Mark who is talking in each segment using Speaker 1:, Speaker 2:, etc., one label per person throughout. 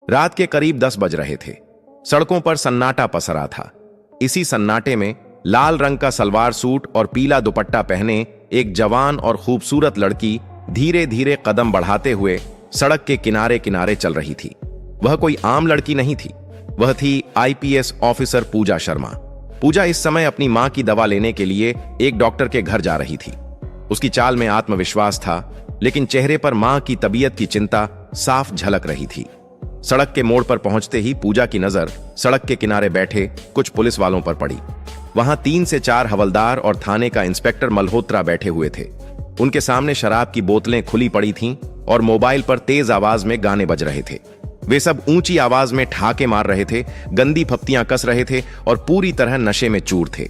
Speaker 1: रात के करीब 10 बज रहे थे। सड़कों पर सन्नाटा पसरा था। इसी सन्नाटे में लाल रंग का सलवार सूट और पीला दुपट्टा पहने एक जवान और खूबसूरत लड़की धीरे धीरे कदम बढ़ाते हुए सड़क के किनारे किनारे चल रही थी। वह कोई आम लड़की नहीं थी, वह थी आईपीएस ऑफिसर पूजा शर्मा। पूजा इस समय अपनी मां की दवा लेने के लिए एक डॉक्टर के घर जा रही थी। उसकी चाल में आत्मविश्वास था, लेकिन चेहरे पर मां की तबीयत की चिंता साफ झलक रही थी। सड़क के मोड़ पर पहुंचते ही पूजा की नजर सड़क के किनारे बैठे कुछ पुलिस वालों पर पड़ी। वहां 3 से 4 हवलदार और थाने का इंस्पेक्टर मल्होत्रा बैठे हुए थे। उनके सामने शराब की बोतलें खुली पड़ी थीं और मोबाइल पर तेज आवाज में गाने बज रहे थे। वे सब ऊंची आवाज में ठहाके मार रहे थे, गंदी फप्तियां कस रहे थे और पूरी तरह नशे में चूर थे।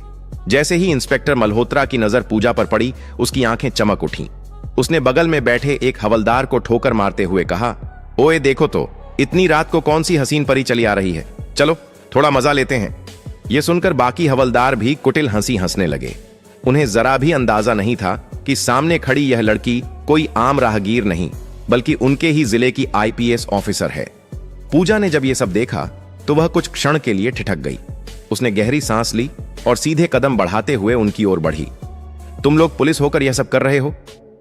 Speaker 1: जैसे ही इंस्पेक्टर मल्होत्रा की नजर पूजा पर पड़ी, उसकी आंखें चमक उठीं। उसने बगल में बैठे एक हवलदार को ठोकर मारते हुए कहा, ओए देखो तो, इतनी रात को कौन सी हसीन परी चली आ रही है, चलो थोड़ा मजा लेते हैं। यह सुनकर बाकी हवलदार भी कुटिल हंसी हंसने लगे। उन्हें जरा भी अंदाजा नहीं था कि सामने खड़ी यह लड़की कोई आम राहगीर नहीं, बल्कि उनके ही जिले की आईपीएस ऑफिसर है। पूजा ने जब यह सब देखा तो वह कुछ क्षण के लिए ठिठक गई। उसने गहरी सांस ली और सीधे कदम बढ़ाते हुए उनकी ओर बढ़ी। तुम लोग पुलिस होकर यह सब कर रहे हो?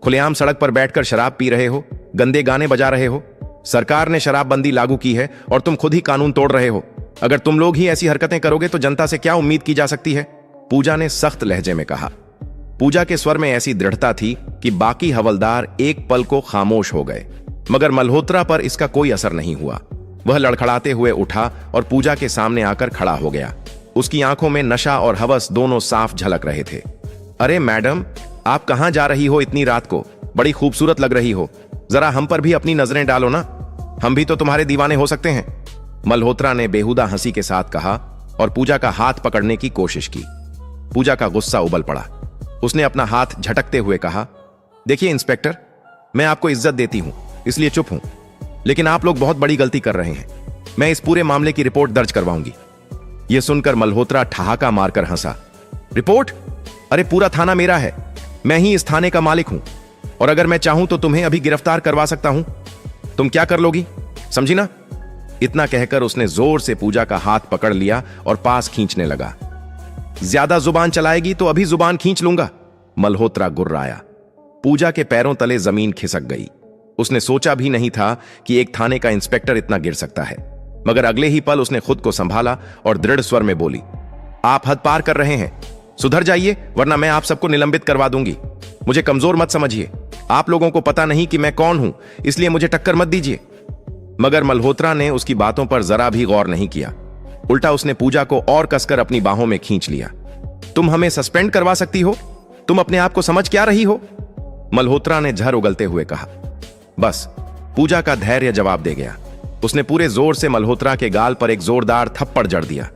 Speaker 1: खुलेआम सड़क पर बैठकर शराब पी रहे हो, गंदे गाने बजा रहे हो। सरकार ने शराबबंदी लागू की है और तुम खुद ही कानून तोड़ रहे हो। अगर तुम लोग ही ऐसी हरकतें करोगे तो जनता से क्या उम्मीद की जा सकती है? पूजा ने सख्त लहजे में कहा। पूजा के स्वर में ऐसी दृढ़ता थी कि बाकी हवलदार एक पल को खामोश हो गए, मगर मल्होत्रा पर इसका कोई असर नहीं हुआ। वह लड़खड़ाते हुए उठा और पूजा के सामने आकर खड़ा हो गया। उसकी आंखों में नशा और हवस दोनों साफ झलक रहे थे। अरे मैडम, आप कहां जा रही हो इतनी रात को? बड़ी खूबसूरत लग रही हो, जरा हम पर भी अपनी नजरें डालो ना, हम भी तो तुम्हारे दीवाने हो सकते हैं। मल्होत्रा ने बेहुदा हंसी के साथ कहा और पूजा का हाथ पकड़ने की कोशिश की। पूजा का गुस्सा उबल पड़ा। उसने अपना हाथ झटकते हुए कहा, देखिए इंस्पेक्टर, मैं आपको इज्जत देती हूं इसलिए चुप हूं, लेकिन आप लोग बहुत बड़ी गलती कर रहे हैं। मैं इस पूरे मामले की रिपोर्ट दर्ज करवाऊंगी। यह सुनकर मल्होत्रा ठहाका मारकर हंसा। रिपोर्ट? अरे पूरा थाना मेरा है, मैं ही इस थाने का मालिक हूं, और अगर मैं चाहूं तो तुम्हें अभी गिरफ्तार करवा सकता हूं। तुम क्या कर लोगी, समझी ना? इतना कहकर उसने जोर से पूजा का हाथ पकड़ लिया और पास खींचने लगा। ज्यादा जुबान चलाएगी तो अभी जुबान खींच लूंगा, मल्होत्रा गुर्राया। पूजा के पैरों तले जमीन खिसक गई। उसने सोचा भी नहीं था कि एक थाने का इंस्पेक्टर इतना गिर सकता है, मगर अगले ही पल उसने खुद को संभाला और दृढ़ स्वर में बोली, आप हद पार कर रहे हैं, सुधर जाइए वरना मैं आप सबको निलंबित करवा दूंगी। मुझे कमजोर मत समझिए, आप लोगों को पता नहीं कि मैं कौन हूं, इसलिए मुझे टक्कर मत दीजिए। मगर मल्होत्रा ने उसकी बातों पर जरा भी गौर नहीं किया। उल्टा उसने पूजा को और कसकर अपनी बाहों में खींच लिया। तुम हमें सस्पेंड करवा सकती हो, तुम अपने आप को समझ क्या रही हो? मल्होत्रा ने झर उगलते हुए कहा। बस, पूजा का धैर्य जवाब दे गया। उसने पूरे जोर से मल्होत्रा के गाल पर एक जोरदार थप्पड़ जड़ दिया।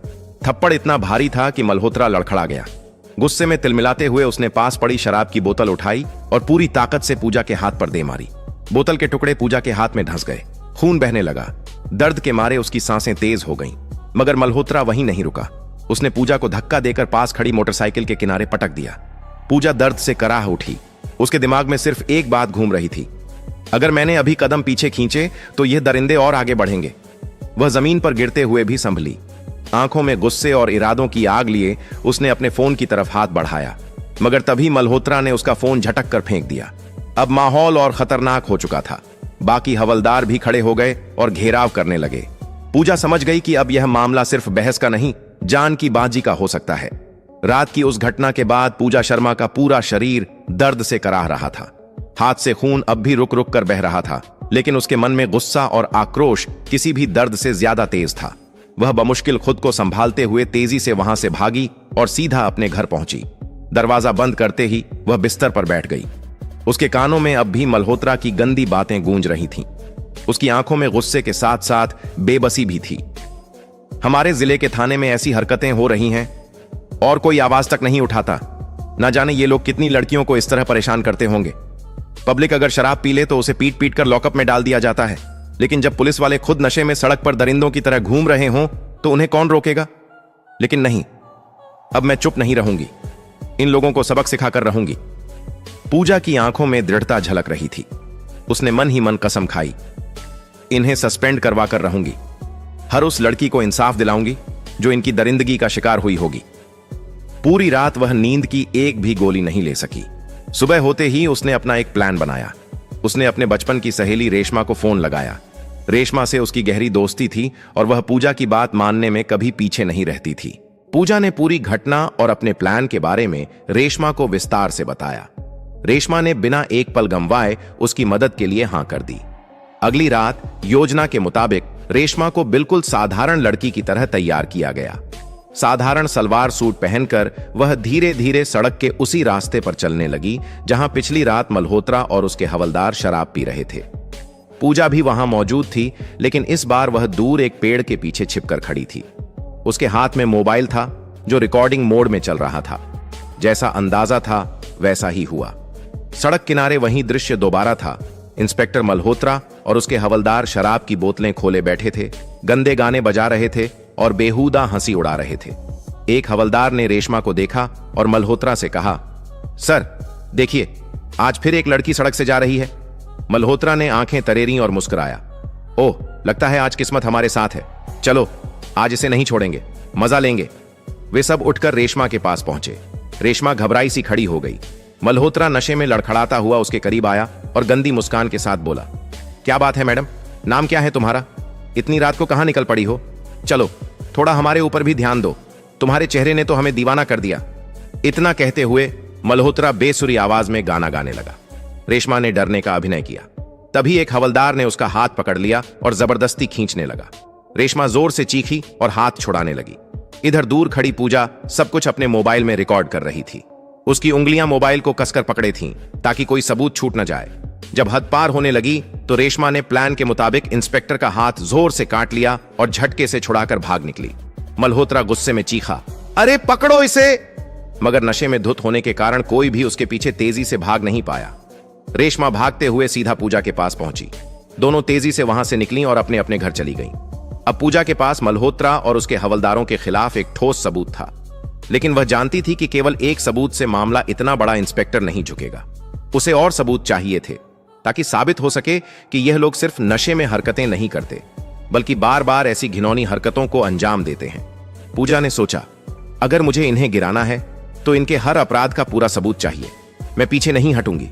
Speaker 1: थप्पड़ इतना भारी था कि मल्होत्रा लड़खड़ा गया। गुस्से में तिलमिलाते हुए उसने पास पड़ी शराब की बोतल उठाई और पूरी ताकत से पूजा के हाथ पर दे मारी। बोतल के टुकड़े पूजा के हाथ में धंस गए। खून बहने लगा। दर्द के मारे उसकी सांसें तेज हो गईं, मगर मल्होत्रा वहीं नहीं रुका। उसने पूजा को धक्का देकर पास खड़ी मोटरसाइकिल के किनारे पटक दिया। पूजा दर्द से कराह उठी। उसके दिमाग में सिर्फ एक बात घूम रही थी, अगर मैंने अभी कदम पीछे खींचे तो ये दरिंदे और आगे बढ़ेंगे। वह जमीन पर गिरते हुए भी संभली। आंखों में गुस्से और इरादों की आग लिए उसने अपने फोन की तरफ हाथ बढ़ाया, मगर तभी मल्होत्रा ने उसका फोन झटक कर फेंक दिया। अब माहौल और खतरनाक हो चुका था। बाकी हवलदार भी खड़े हो गए और घेराव करने लगे। पूजा समझ गई कि अब यह मामला सिर्फ बहस का नहीं, जान की बाजी का हो सकता है। रात की उस घटना के बाद पूजा शर्मा का पूरा शरीर दर्द से कराह रहा था। हाथ से खून अब भी रुक रुक कर बह रहा था, लेकिन उसके मन में गुस्सा और आक्रोश किसी भी दर्द से ज्यादा तेज था। वह बमुश्किल खुद को संभालते हुए तेजी से वहां से भागी और सीधा अपने घर पहुंची। दरवाजा बंद करते ही वह बिस्तर पर बैठ गई। उसके कानों में अब भी मल्होत्रा की गंदी बातें गूंज रही थीं। उसकी आंखों में गुस्से के साथ साथ बेबसी भी थी। हमारे जिले के थाने में ऐसी हरकतें हो रही हैं और कोई आवाज तक नहीं उठाता। ना जाने ये लोग कितनी लड़कियों को इस तरह परेशान करते होंगे। पब्लिक अगर शराब पी ले तो उसे पीट पीट कर लॉकअप में डाल दिया जाता है, लेकिन जब पुलिस वाले खुद नशे में सड़क पर दरिंदों की तरह घूम रहे हों तो उन्हें कौन रोकेगा? लेकिन नहीं, अब मैं चुप नहीं रहूंगी, इन लोगों को सबक सिखाकर रहूंगी। पूजा की आंखों में दृढ़ता झलक रही थी। उसने मन ही मन कसम खाई, इन्हें सस्पेंड करवा कर रहूंगी, हर उस लड़की को इंसाफ दिलाऊंगी जो इनकी दरिंदगी का शिकार हुई होगी। पूरी रात वह नींद की एक भी गोली नहीं ले सकी। सुबह होते ही उसने अपना एक प्लान बनाया। उसने अपने बचपन की सहेली रेशमा को फोन लगाया। रेशमा से उसकी गहरी दोस्ती थी और वह पूजा की बात मानने में कभी पीछे नहीं रहती थी। पूजा ने पूरी घटना और अपने प्लान के बारे में रेशमा को विस्तार से बताया। रेशमा ने बिना एक पल गंवाए उसकी मदद के लिए हां कर दी। अगली रात योजना के मुताबिक रेशमा को बिल्कुल साधारण लड़की की तरह तैयार किया गया। साधारण सलवार सूट पहनकर वह धीरे धीरे सड़क के उसी रास्ते पर चलने लगी जहां पिछली रात मल्होत्रा और उसके हवलदार शराब पी रहे थे। पूजा भी वहां मौजूद थी, लेकिन इस बार वह दूर एक पेड़ के पीछे छिपकर खड़ी थी। उसके हाथ में मोबाइल था जो रिकॉर्डिंग मोड में चल रहा था। जैसा अंदाजा था वैसा ही हुआ। सड़क किनारे वही दृश्य दोबारा था। इंस्पेक्टर मल्होत्रा और उसके हवलदार शराब की बोतलें खोले बैठे थे, गंदे गाने बजा रहे थे और बेहुदा हंसी उड़ा रहे थे। एक हवलदार ने रेशमा को देखा और मल्होत्रा से कहा, सर देखिए, आज फिर एक लड़की सड़क से जा रही है। मल्होत्रा ने आंखें तरेरी और मुस्कुराया। ओह, लगता है आज किस्मत हमारे साथ है। चलो, आज इसे नहीं छोड़ेंगे, मजा लेंगे। वे सब उठकर रेशमा के पास पहुंचे। रेशमा घबराई सी खड़ी हो गई। मल्होत्रा नशे में लड़खड़ाता हुआ उसके करीब आया और गंदी मुस्कान के साथ बोला, क्या बात है मैडम, नाम क्या है तुम्हारा? इतनी रात को कहां निकल पड़ी हो? चलो, थोड़ा हमारे ऊपर भी ध्यान दो, तुम्हारे चेहरे ने तो हमें दीवाना कर दिया। इतना कहते हुए मल्होत्रा बेसुरी आवाज में गाना गाने लगा। रेशमा ने डरने का अभिनय किया। तभी एक हवलदार ने उसका हाथ पकड़ लिया और जबरदस्ती खींचने लगा। रेशमा जोर से चीखी और हाथ छुड़ाने लगी। इधर दूर खड़ी पूजा सब कुछ अपने मोबाइल में रिकॉर्ड कर रही थी। उसकी उंगलियां मोबाइल को कसकर पकड़े थीं ताकि कोई सबूत छूट न जाए। जब हद पार होने लगी तो रेशमा ने प्लान के मुताबिक इंस्पेक्टर का हाथ जोर से काट लिया और झटके से छुड़ाकर भाग निकली। मल्होत्रा गुस्से में चीखा, अरे पकड़ो इसे! मगर नशे में धुत होने के कारण कोई भी उसके पीछे तेजी से भाग नहीं पाया। रेशमा भागते हुए सीधा पूजा के पास पहुंची। दोनों तेजी से वहां से निकली और अपने अपने घर चली गईं। अब पूजा के पास मल्होत्रा और उसके हवलदारों के खिलाफ एक ठोस सबूत था, लेकिन वह जानती थी कि केवल एक सबूत से मामला इतना बड़ा इंस्पेक्टर नहीं झुकेगा। उसे और सबूत चाहिए थे ताकि साबित हो सके कि यह लोग सिर्फ नशे में हरकतें नहीं करते, बल्कि बार बार ऐसी घिनौनी हरकतों को अंजाम देते हैं। पूजा ने सोचा, अगर मुझे इन्हें गिराना है तो इनके हर अपराध का पूरा सबूत चाहिए। मैं पीछे नहीं हटूंगी।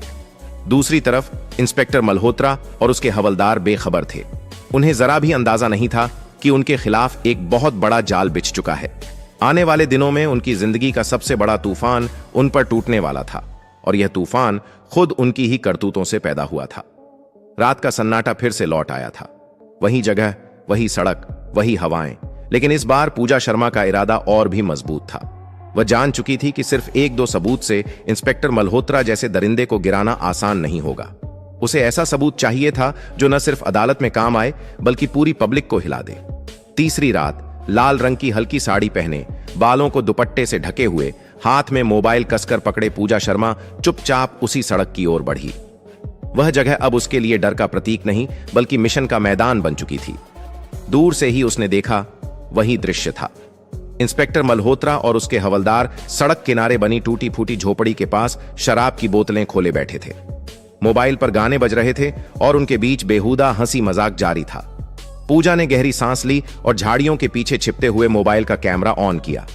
Speaker 1: दूसरी तरफ इंस्पेक्टर मल्होत्रा और उसके हवलदार बेखबर थे। उन्हें जरा भी अंदाजा नहीं था कि उनके खिलाफ एक बहुत बड़ा जाल बिछ चुका है। आने वाले दिनों में उनकी जिंदगी का सबसे बड़ा तूफान उन पर टूटने वाला था, और यह तूफान खुद उनकी ही करतूतों से पैदा हुआ था। रात का सन्नाटा फिर से लौट आया था। वही जगह, वही सड़क, वही हवाएं, लेकिन इस बार पूजा शर्मा का इरादा और भी मजबूत था। वह जान चुकी थी कि सिर्फ एक दो सबूत से इंस्पेक्टर मल्होत्रा जैसे दरिंदे को गिराना आसान नहीं होगा। उसे ऐसा सबूत चाहिए था जो न सिर्फ अदालत में काम आए बल्कि पूरी पब्लिक को हिला दे। तीसरी रात लाल रंग की हल्की साड़ी पहने, बालों को दुपट्टे से ढके हुए, हाथ में मोबाइल कसकर पकड़े पूजा शर्मा चुपचाप उसी सड़क की ओर बढ़ी। वह जगह अब उसके लिए डर का प्रतीक नहीं बल्कि मिशन का मैदान बन चुकी थी। दूर से ही उसने देखा, वही दृश्य था। इंस्पेक्टर मल्होत्रा और उसके हवलदार सड़क किनारे बनी टूटी फूटी झोपड़ी के पास शराब की बोतलें खोले बैठे थे। मोबाइल पर गाने बज रहे थे और उनके बीच बेहुदा हंसी मजाक जारी था। पूजा ने गहरी सांस ली और झाड़ियों के पीछे छिपते हुए मोबाइल का कैमरा ऑन किया।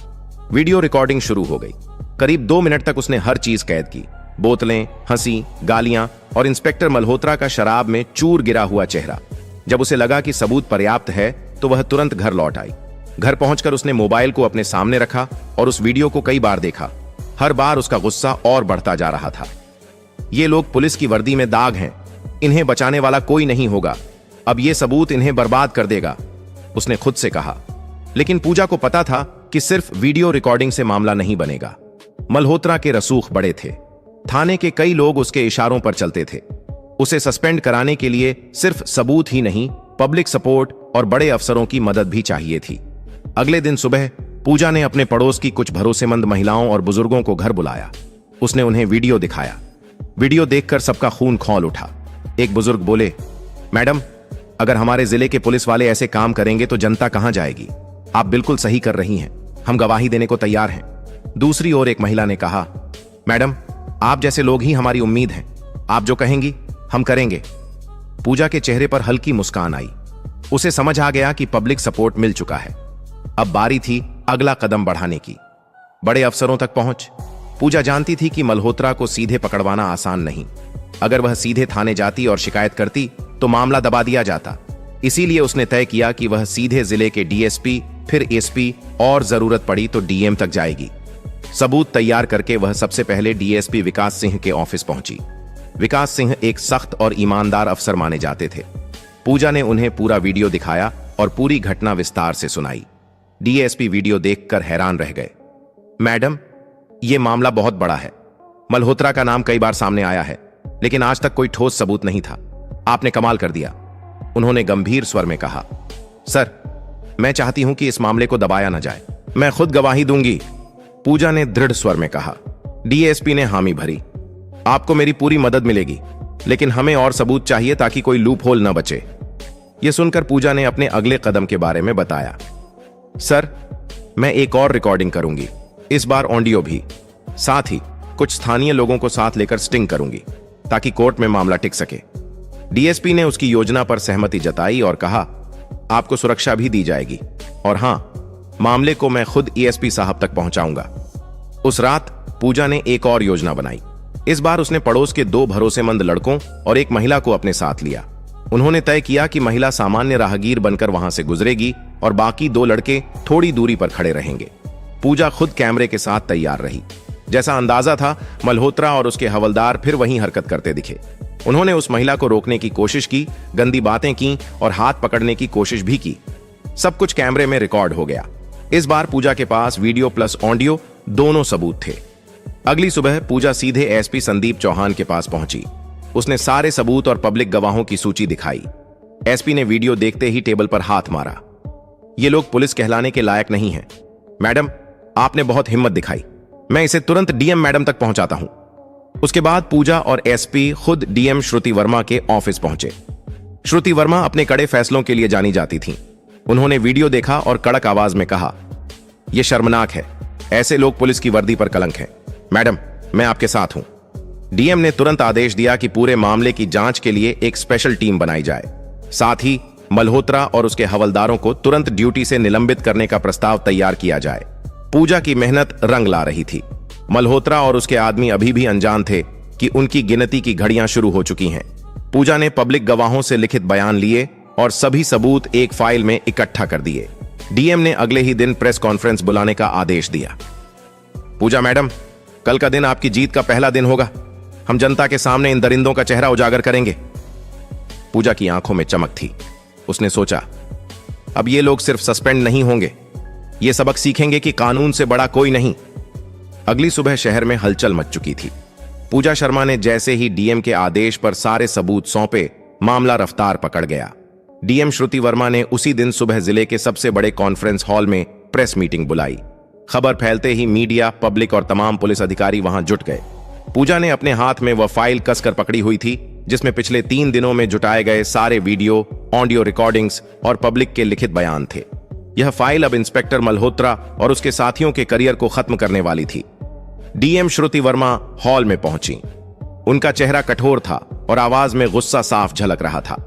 Speaker 1: वीडियो रिकॉर्डिंग शुरू हो गई। करीब 2 मिनट तक उसने हर चीज कैद की। बोतलें, हंसी, गालियां और इंस्पेक्टर मल्होत्रा का शराब में चूर गिरा हुआ चेहरा। जब उसे लगा कि सबूत पर्याप्त है तो वह तुरंत घर लौट आई। घर पहुंचकर उसने मोबाइल को अपने सामने रखा और उस वीडियो को कई बार देखा। हर बार उसका गुस्सा और बढ़ता जा रहा था। ये लोग पुलिस की वर्दी में दाग हैं, इन्हें बचाने वाला कोई नहीं होगा। अब ये सबूत इन्हें बर्बाद कर देगा, उसने खुद से कहा। लेकिन पूजा को पता था कि सिर्फ वीडियो रिकॉर्डिंग से मामला नहीं बनेगा। मल्होत्रा के रसूख बड़े थे। थाने के कई लोग उसके इशारों पर चलते थे। उसे सस्पेंड कराने के लिए सिर्फ सबूत ही नहीं, पब्लिक सपोर्ट और बड़े अफसरों की मदद भी चाहिए थी। अगले दिन सुबह पूजा ने अपने पड़ोस की कुछ भरोसेमंद महिलाओं और बुजुर्गों को घर बुलाया। उसने उन्हें वीडियो दिखाया। वीडियो देखकर सबका खून खौल उठा। एक बुजुर्ग बोले, मैडम, अगर हमारे जिले के पुलिस वाले ऐसे काम करेंगे तो जनता कहां जाएगी? आप बिल्कुल सही कर रही हैं, हम गवाही देने को तैयार हैं। दूसरी ओर एक महिला ने कहा, मैडम, आप जैसे लोग ही हमारी उम्मीद हैं, आप जो कहेंगी हम करेंगे। पूजा के चेहरे पर हल्की मुस्कान आई। उसे समझ आ गया कि पब्लिक सपोर्ट मिल चुका है। अब बारी थी अगला कदम बढ़ाने की, बड़े अफसरों तक पहुंच। पूजा जानती थी कि मल्होत्रा को सीधे पकड़वाना आसान नहीं। अगर वह सीधे थाने जाती और शिकायत करती तो मामला दबा दिया जाता। इसीलिए उसने तय किया कि वह सीधे जिले के डीएसपी, फिर एसपी और जरूरत पड़ी तो डीएम तक जाएगी। सबूत तैयार करके वह सबसे पहले डीएसपी विकास सिंह के ऑफिस पहुंची। विकास सिंह एक सख्त और ईमानदार अफसर माने जाते थे। पूजा ने उन्हें पूरा वीडियो दिखाया और पूरी घटना विस्तार से सुनाई। डीएसपी वीडियो देखकर हैरान रह गए। मैडम, यह मामला बहुत बड़ा है। मल्होत्रा का नाम कई बार सामने आया है, लेकिन आज तक कोई ठोस सबूत नहीं था। आपने कमाल कर दिया, उन्होंने गंभीर स्वर में कहा। सर, मैं चाहती हूं कि इस मामले को दबाया न जाए। मैं खुद गवाही दूंगी, पूजा ने दृढ़ स्वर में कहा। डीएसपी ने हामी भरी। आपको मेरी पूरी मदद मिलेगी, लेकिन हमें और सबूत चाहिए ताकि कोई लूप होल न बचे। यह सुनकर पूजा ने अपने अगले कदम के बारे में बताया। सर, मैं एक और रिकॉर्डिंग करूंगी, इस बार ऑडियो भी। साथ ही कुछ स्थानीय लोगों को साथ लेकर स्टिंग करूंगी ताकि कोर्ट में मामला टिक सके। डीएसपी ने उसकी योजना पर सहमति जताई और कहा, आपको सुरक्षा भी दी जाएगी, और हां, मामले को मैं खुद एएसपी साहब तक पहुंचाऊंगा। उस रात पूजा ने एक और योजना बनाई। इस बार उसने पड़ोस के 2 भरोसेमंद लड़कों और एक महिला को अपने साथ लिया। उन्होंने तय किया कि महिला सामान्य राहगीर बनकर वहां से गुजरेगी और बाकी 2 लड़के थोड़ी दूरी पर खड़े रहेंगे। पूजा खुद कैमरे के साथ तैयार रही। जैसा अंदाजा था, मल्होत्रा और उसके हवलदार फिर वहीं हरकत करते दिखे। उन्होंने उस महिला को रोकने की कोशिश की, गंदी बातें की और हाथ पकड़ने की कोशिश भी की। सब कुछ कैमरे में रिकॉर्ड हो गया। इस बार पूजा के पास वीडियो प्लस ऑडियो दोनों सबूत थे। अगली सुबह पूजा सीधे एसपी संदीप चौहान के पास पहुंची। उसने सारे सबूत और पब्लिक गवाहों की सूची दिखाई। एसपी ने वीडियो देखते ही टेबल पर हाथ मारा। ये लोग पुलिस कहलाने के लायक नहीं हैं। मैडम, आपने बहुत हिम्मत दिखाई। मैं इसे तुरंत डीएम मैडम तक पहुंचाता हूं। उसके बाद पूजा और एसपी खुद डीएम श्रुति वर्मा के ऑफिस पहुंचे। श्रुति वर्मा अपने कड़े फैसलों के लिए जानी जाती थीं। उन्होंने वीडियो देखा और कड़क आवाज में कहा, यह शर्मनाक है। ऐसे लोग पुलिस की वर्दी पर कलंक हैं। मैडम, मैं आपके साथ हूं। डीएम ने तुरंत आदेश दिया कि पूरे मामले की जांच के लिए एक स्पेशल टीम बनाई जाए। साथ ही मल्होत्रा और उसके हवलदारों को तुरंत ड्यूटी से निलंबित करने का प्रस्ताव तैयार किया जाए। पूजा की मेहनत रंग ला रही थी। मल्होत्रा और उसके आदमी अभी भी अनजान थे कि उनकी गिनती की घड़ियां शुरू हो चुकी हैं। पूजा ने पब्लिक गवाहों से लिखित बयान लिए और सभी सबूत एक फाइल में इकट्ठा कर दिए। डीएम ने अगले ही दिन प्रेस कॉन्फ्रेंस बुलाने का आदेश दिया। पूजा मैडम, कल का दिन आपकी जीत का पहला दिन होगा। हम जनता के सामने इन दरिंदों का चेहरा उजागर करेंगे। पूजा की आंखों में चमक थी। उसने सोचा, अब ये लोग सिर्फ सस्पेंड नहीं होंगे, ये सबक सीखेंगे कि कानून से बड़ा कोई नहीं। अगली सुबह शहर में हलचल मच चुकी थी। पूजा शर्मा ने जैसे ही डीएम के आदेश पर सारे सबूत सौंपे, मामला रफ्तार पकड़ गया। डीएम श्रुति वर्मा ने उसी दिन सुबह जिले के सबसे बड़े कॉन्फ्रेंस हॉल में प्रेस मीटिंग बुलाई। खबर फैलते ही मीडिया, पब्लिक और तमाम पुलिस अधिकारी वहां जुट गए। पूजा ने अपने हाथ में वह फाइल कसकर पकड़ी हुई थी जिसमें पिछले 3 दिनों में जुटाए गए सारे वीडियो, ऑडियो रिकॉर्डिंग्स और पब्लिक के लिखित बयान थे। यह फाइल अब इंस्पेक्टर मल्होत्रा और उसके साथियों के करियर को खत्म करने वाली थी। डीएम श्रुति वर्मा हॉल में पहुंची। उनका चेहरा कठोर था और आवाज में गुस्सा साफ झलक रहा था।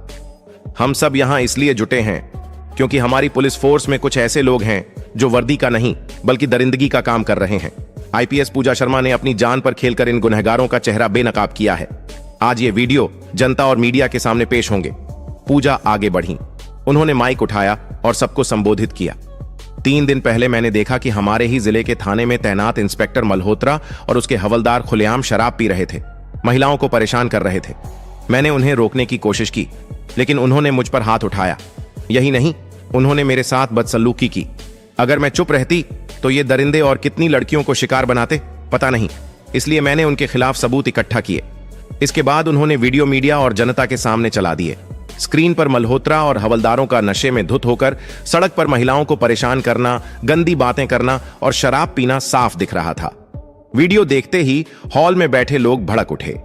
Speaker 1: हम सब यहां इसलिए जुटे हैं क्योंकि हमारी पुलिस फोर्स में कुछ ऐसे लोग हैं जो वर्दी का नहीं बल्कि दरिंदगी का काम कर रहे हैं। आईपीएस पूजा शर्मा ने अपनी जान पर खेलकर इन गुनहगारों का चेहरा बेनकाब किया है। आज ये वीडियो जनता और मीडिया के सामने पेश होंगे। पूजा आगे बढ़ी। उन्होंने माइक उठाया और सबको संबोधित किया। 3 दिन पहले मैंने देखा कि हमारे ही जिले के थाने में तैनात इंस्पेक्टर मल्होत्रा और उसके हवलदार खुलेआम शराब पी रहे थे, महिलाओं को परेशान कर रहे थे। मैंने उन्हें रोकने की कोशिश की, लेकिन उन्होंने मुझ पर हाथ उठाया। यही नहीं, उन्होंने मेरे साथ बदसलूकी की। अगर मैं चुप रहती तो ये दरिंदे और कितनी लड़कियों को शिकार बनाते पता नहीं। इसलिए मैंने उनके खिलाफ सबूत इकट्ठा किए। इसके बाद उन्होंने वीडियो मीडिया और जनता के सामने चला दिए। स्क्रीन पर मल्होत्रा और हवलदारों का नशे में धुत होकर सड़क पर महिलाओं को परेशान करना, गंदी बातें करना और शराब पीना साफ दिख रहा था। वीडियो देखते ही हॉल में बैठे लोग भड़क उठे।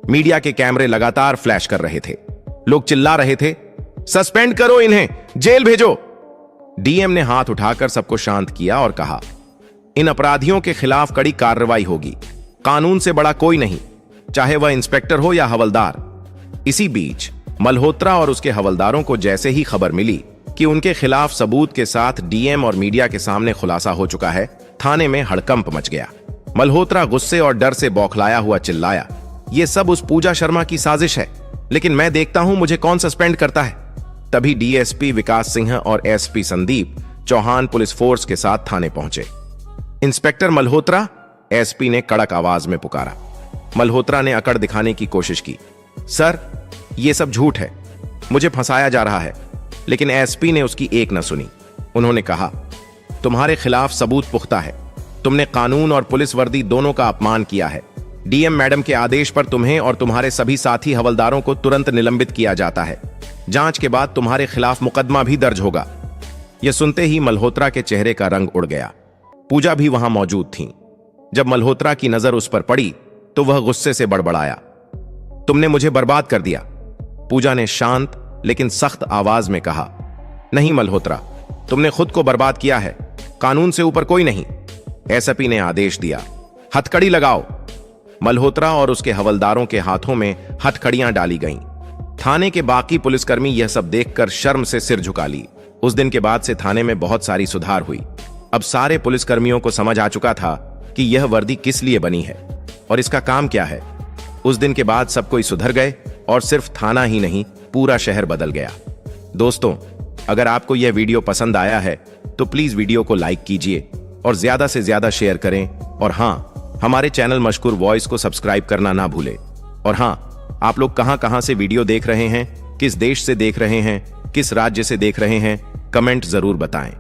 Speaker 1: मीडिया के कैमरे लगातार फ्लैश कर रहे थे। लोग चिल्ला रहे थे, सस्पेंड करो इन्हें, जेल भेजो। डीएम ने हाथ उठाकर सबको शांत किया और कहा, इन अपराधियों के खिलाफ कड़ी कार्रवाई होगी। कानून से बड़ा कोई नहीं, चाहे वह इंस्पेक्टर हो या हवलदार। इसी बीच मल्होत्रा और उसके हवलदारों को जैसे ही खबर मिली कि उनके खिलाफ सबूत के साथ डीएम और मीडिया के सामने खुलासा हो चुका है, थाने में हड़कंप मच गया। मल्होत्रा गुस्से और डर से बौखलाया हुआ चिल्लाया, ये सब उस पूजा शर्मा की साजिश है, लेकिन मैं देखता हूं मुझे कौन सस्पेंड करता है। तभी डीएसपी विकास सिंह और SP Sandeep Chauhan police force के साथ थाने पहुंचे। इंस्पेक्टर मल्होत्रा, एसपी ने कड़क आवाज में पुकारा। मल्होत्रा ने अकड़ दिखाने की कोशिश की, सर ये सब झूठ है, मुझे फंसाया जा रहा है। लेकिन एसपी ने उसकी एक न सुनी। उन्होंने कहा, तुम्हारे खिलाफ सबूत पुख्ता है, तुमने कानून और पुलिस वर्दी दोनों का अपमान किया है। डीएम मैडम के आदेश पर तुम्हें और तुम्हारे सभी साथी हवलदारों को तुरंत निलंबित किया जाता है। जांच के बाद तुम्हारे खिलाफ मुकदमा भी दर्ज होगा। यह सुनते ही मल्होत्रा के चेहरे का रंग उड़ गया। पूजा भी वहां मौजूद थी। जब मल्होत्रा की नजर उस पर पड़ी तो वह गुस्से से बड़बड़ाया, तुमने मुझे बर्बाद कर दिया। पूजा ने शांत लेकिन सख्त आवाज में कहा, नहीं मल्होत्रा, तुमने खुद को बर्बाद किया है, कानून से ऊपर कोई नहीं। एसपी ने आदेश दिया, हथकड़ी लगाओ। मल्होत्रा और उसके हवलदारों के हाथों में हथकड़ियां डाली गईं। थाने के बाकी पुलिसकर्मी यह सब देखकर शर्म से सिर झुका ली। उस दिन के बाद से थाने में बहुत सारी सुधार हुई। अब सारे पुलिसकर्मियों को समझ आ चुका था कि यह वर्दी किस लिए बनी है और इसका काम क्या है। उस दिन के बाद सब कोई सुधर गए और सिर्फ थाना ही नहीं, पूरा शहर बदल गया। दोस्तों, अगर आपको यह वीडियो पसंद आया है तो प्लीज वीडियो को लाइक कीजिए और ज्यादा से ज्यादा शेयर करें। और हाँ, हमारे चैनल मशकूर वॉइस को सब्सक्राइब करना ना भूलें। और हाँ, आप लोग कहां से वीडियो देख रहे हैं, किस देश से देख रहे हैं, किस राज्य से देख रहे हैं, कमेंट जरूर बताएं।